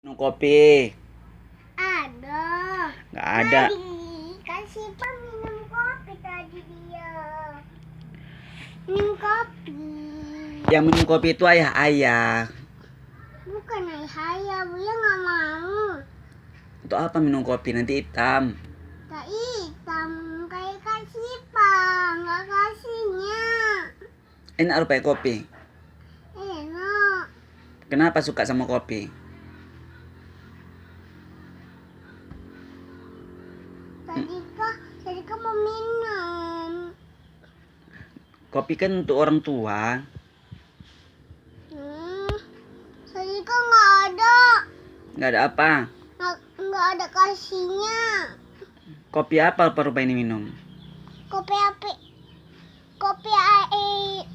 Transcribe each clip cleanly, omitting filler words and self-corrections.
Minum kopi. Ada. Nggak ada. Tadi kasih Pak minum kopi tadi dia. Minum kopi. Yang minum kopi itu ayah. Bukan ayah, Buya nggak mau. Untuk apa minum kopi? Nanti hitam. Tak hitam kayak kasih Pak, nggak kasihnya. Enak rupanya kopi. Enak. Kenapa suka sama kopi? Tadi kah mau minum. Kopi kan untuk orang tua. Tadi kah nggak ada. Nggak ada apa? Nggak ada kasihnya. Kopi apa rupanya ini minum? Kopi api. Kopi AI.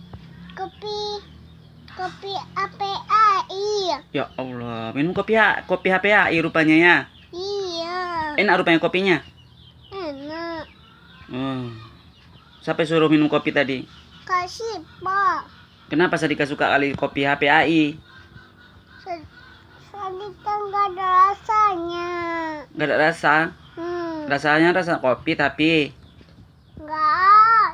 Kopi APAI. Ya Allah, minum kopi HPAI rupanya ya. Iya. Enak rupanya kopinya. Enak. Siapa suruh minum kopi tadi? Kasih Pak. Kenapa Sadika suka kali kopi HPAI? Tadi kan nggak ada rasanya. Nggak ada rasa. Rasanya rasa kopi tapi Nggak.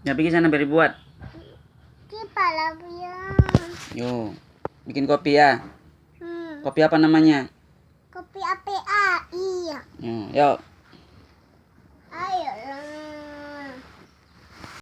ya pergi sana beri buat. Kepala Buya. Yo, bikin kopi ya. Kopi apa namanya? Kopi APAI. Yuk. Ayo.